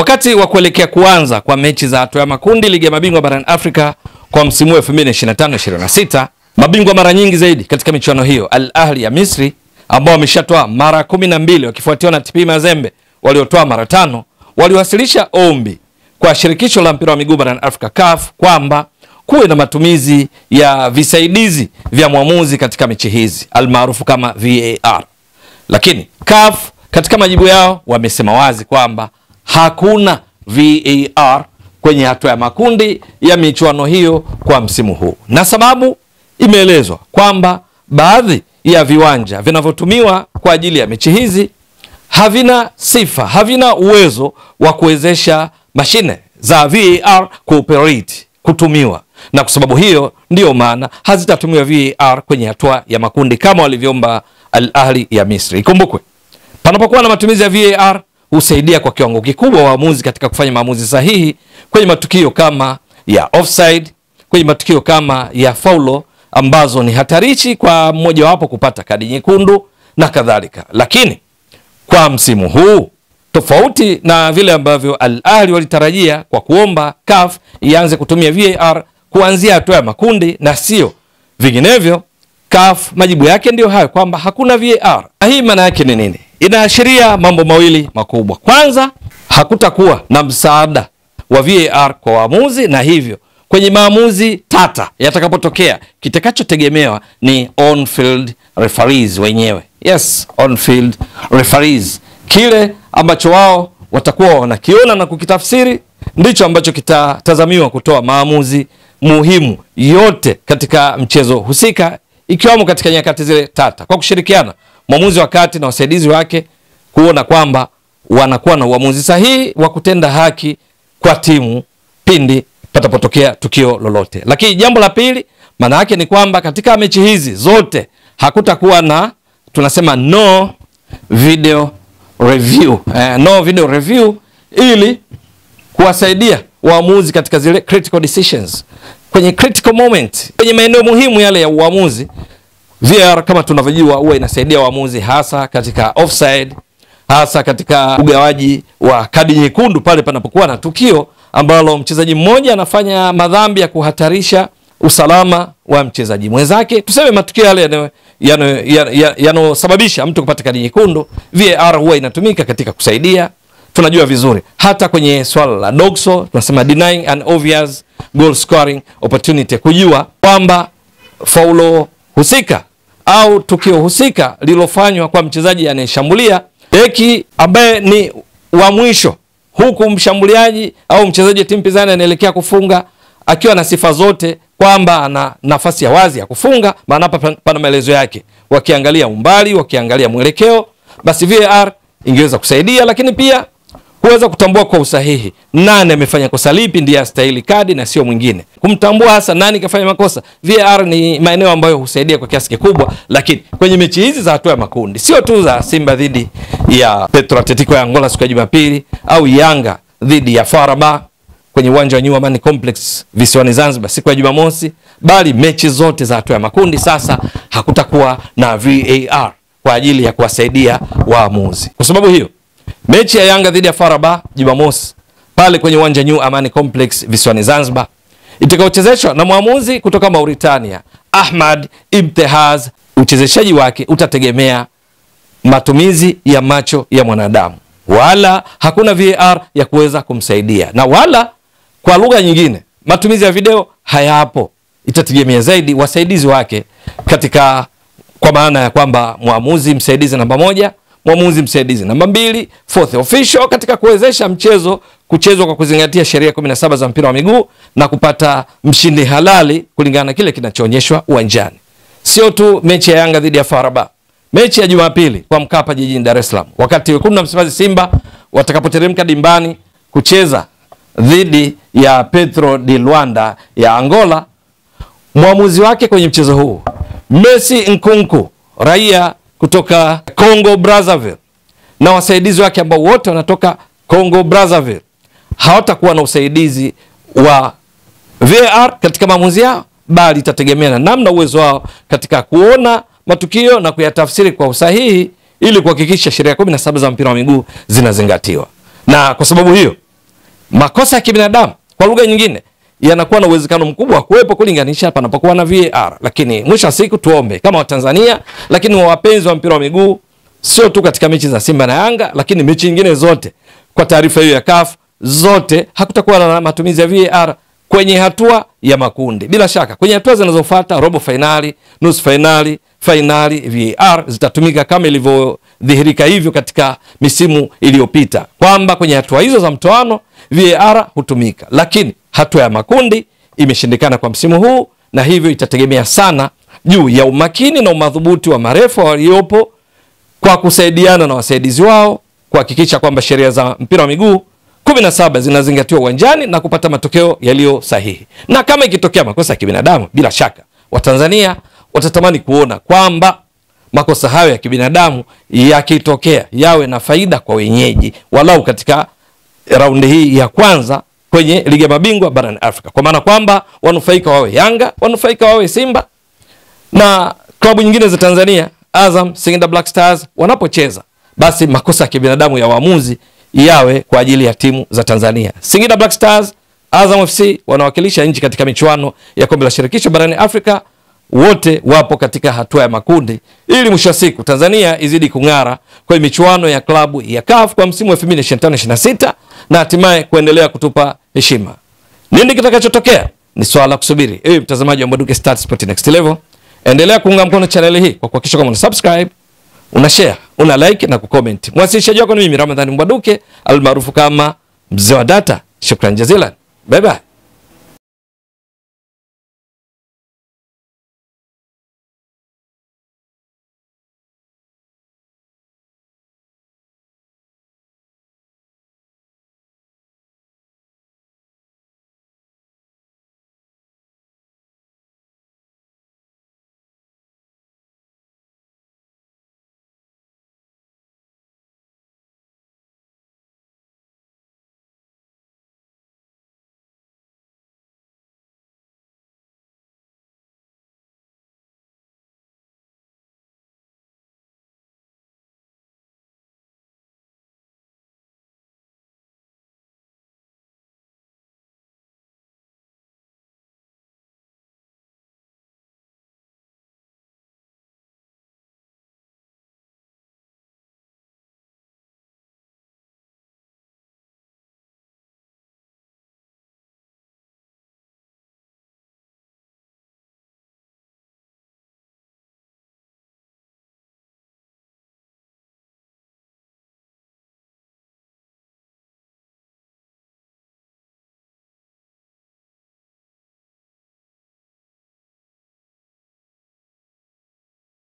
Wakati wa kuelekea kuanza kwa mechi za hatua ya makundi ligi ya mabingwa barani Afrika kwa msimu wa 2025-26, mabingwa mara nyingi zaidi katika michuano hiyo Al Ahly ya Misri ambao wameshatoa mara 12 wakifuatiwa na TP Mazembe waliotoa mara 5, waliwasilisha ombi kwa shirikisho la mpira wa miguu barani Afrika CAF kwamba kuwe na matumizi ya visaidizi vya mwamuzi katika mechi hizi almaarufu kama VAR. Lakini CAF katika majibu yao wamesema wazi kwamba hakuna VAR kwenye hatua ya makundi ya michuano hiyo kwa msimu huu. Na sababu imeelezwa kwamba baadhi ya viwanja vinavyotumiwa kwa ajili ya mechi hizi havina sifa, havina uwezo wa kuwezesha mashine za VAR kutumiwa. Na kwa sababu hiyo ndio maana hazitatumiwa VAR kwenye hatua ya makundi kama walivyoomba Al Ahly ya Misri. Ikumbukwe, panapokuwa na matumizi ya VAR husaidia kwa kiwango kikubwa waamuzi katika kufanya maamuzi sahihi kwenye matukio kama ya offside, kwenye matukio kama ya faulo ambazo ni hatarishi kwa mmoja wapo kupata kadi nyekundu na kadhalika. Lakini kwa msimu huu, tofauti na vile ambavyo Al Ahly walitarajia kwa kuomba CAF ianze kutumia VAR kuanzia hatua ya makundi na sio vinginevyo, CAF majibu yake ndio hayo kwamba hakuna VAR. Hii maana yake ni nini? Inaashiria mambo mawili makubwa. Kwanza, hakutakuwa na msaada wa VAR kwa waamuzi, na hivyo kwenye maamuzi tata yatakapotokea, kitakachotegemewa ni on-field referees wenyewe. Yes, on-field referees. Kile ambacho wao watakuwa wanakiona na kukitafsiri ndicho ambacho kitatazamiwa kutoa maamuzi muhimu yote katika mchezo husika, ikiwamo katika nyakati zile tata, kwa kushirikiana mwamuzi wa kati na wasaidizi wake kuona kwamba wanakuwa na uamuzi sahihi wa kutenda haki kwa timu pindi patapotokea tukio lolote. Lakini jambo la pili, maana yake ni kwamba katika mechi hizi zote hakutakuwa na, tunasema no video review. No video review ili kuwasaidia waamuzi katika zile critical decisions, kwenye critical moment, kwenye maeneo muhimu yale ya uamuzi. VAR kama tunavyojua huwa inasaidia waamuzi hasa katika offside, hasa katika ugawaji wa kadi nyekundu pale panapokuwa na tukio ambalo mchezaji mmoja anafanya madhambi ya kuhatarisha usalama wa mchezaji mwenzake. Tuseme matukio yale yanosababisha mtu kupata kadi nyekundu, VAR huwa inatumika katika kusaidia. Tunajua vizuri hata kwenye swala la Dogso tunasema denying an obvious goal scoring opportunity, kujua kwamba faulo husika au tukio husika lilofanywa kwa mchezaji anayeshambulia, beki ambaye ni wa mwisho, huku mshambuliaji au mchezaji wa timu pinzani anaelekea kufunga akiwa na sifa zote kwamba ana nafasi ya wazi ya kufunga, maana hapa pana maelezo yake, wakiangalia umbali, wakiangalia mwelekeo, basi VAR ingeweza kusaidia. Lakini pia kuweza kutambua kwa usahihi nani amefanya kosa lipi ndiye astahili kadi na sio mwingine. Kumtambua hasa nani kafanya makosa, VAR ni maeneo ambayo husaidia kwa kiasi kikubwa. Lakini kwenye mechi hizi za hatua ya makundi, sio tu za Simba dhidi ya Petro Atletico ya Angola siku ya Jumapili au Yanga dhidi ya FAR Rabat kwenye uwanja wa New Amani Complex visiwani Zanzibar siku ya Jumamosi, bali mechi zote za hatua ya makundi sasa hakutakuwa na VAR kwa ajili ya kuwasaidia waamuzi. Kwa sababu hiyo, mechi ya Yanga dhidi ya FAR Rabat Jumamosi pale kwenye uwanja New Amani Complex visiwani Zanzibar itakayochezeshwa na mwamuzi kutoka Mauritania Ahmad Ibtehaz, uchezeshaji wake utategemea matumizi ya macho ya mwanadamu, wala hakuna VAR ya kuweza kumsaidia, na wala kwa lugha nyingine matumizi ya video hayapo. Itategemea zaidi wasaidizi wake katika, kwa maana ya kwamba mwamuzi msaidizi namba 1, mwamuzi msaidizi namba 2, fourth official, katika kuwezesha mchezo kuchezwa kwa kuzingatia sheria 17 za mpira wa miguu na kupata mshindi halali kulingana na kile kinachoonyeshwa uwanjani. Sio tu mechi ya Yanga dhidi ya FAR Rabat, mechi ya Jumapili kwa Mkapa jijini Dar es Salaam, wakati wekundu wa Msimbazi Simba watakapoteremka dimbani kucheza dhidi ya Petro de Luanda ya Angola, mwamuzi wake kwenye mchezo huu Messi Nkunku, raia kutoka Congo Brazzaville, na wasaidizi wake ambao wote wanatoka Congo Brazzaville, hawatakuwa na usaidizi wa VAR katika maamuzi yao, bali itategemea na namna uwezo wao katika kuona matukio na kuyatafsiri kwa usahihi ili kuhakikisha sheria 17 za mpira wa miguu zinazingatiwa. Na kwa sababu hiyo makosa ya kibinadamu kwa lugha nyingine yanakuwa na uwezekano mkubwa wa kuwepo kulinganisha panapokuwa na VAR. Lakini mwisho wa siku tuombe kama Watanzania, lakini wa wapenzi wa mpira wa miguu, sio tu katika mechi za Simba na Yanga, lakini mechi nyingine zote, kwa taarifa hiyo ya CAF, zote hakutakuwa na matumizi ya VAR kwenye hatua ya makundi. Bila shaka kwenye hatua zinazofuata, robo finali, nusu finali, finali, VAR zitatumika kama ilivyodhihirika hivyo katika misimu iliyopita, kwamba kwenye hatua hizo za mtoano VAR hutumika. Lakini hatua ya makundi imeshindikana kwa msimu huu, na hivyo itategemea sana juu ya umakini na umadhubuti wa marefa waliopo kwa kusaidiana na wasaidizi wao kuhakikisha kwamba sheria za mpira wa miguu 17 zinazingatiwa uwanjani na kupata matokeo yaliyo sahihi. Na kama ikitokea makosa ya kibinadamu, bila shaka Watanzania watatamani kuona kwamba makosa hayo ya kibinadamu yakitokea yawe na faida kwa wenyeji, walau katika raundi hii ya kwanza kwenye ligi ya mabingwa barani Afrika, kwa maana kwamba wanufaika wawe Yanga, wanufaika wawe Simba na klabu nyingine za Tanzania, Azam, Singida Black Stars wanapocheza, basi makosa ya kibinadamu ya waamuzi yawe kwa ajili ya timu za Tanzania. Singida Black Stars, Azam FC wanawakilisha nchi katika michuano ya kombe la shirikisho barani Afrika, wote wapo katika hatua ya makundi, ili mwisho wa siku Tanzania izidi kung'ara kwa michuano ya klabu ya CAF kwa msimu wa 2025-26 na hatimaye kuendelea kutupa heshima. Nini kitakachotokea ni swala kusubiri. Ewe mtazamaji wa Mbwaduke Stats Sport Next Level, endelea kuunga mkono channel hii kwa kuhakikisha kama una subscribe, una share, una like na kucomment. Mwasilishaji wako ni mimi Ramadhani Mbwaduke almaarufu kama Mzee wa Data. Shukran jazilan. Bye bye.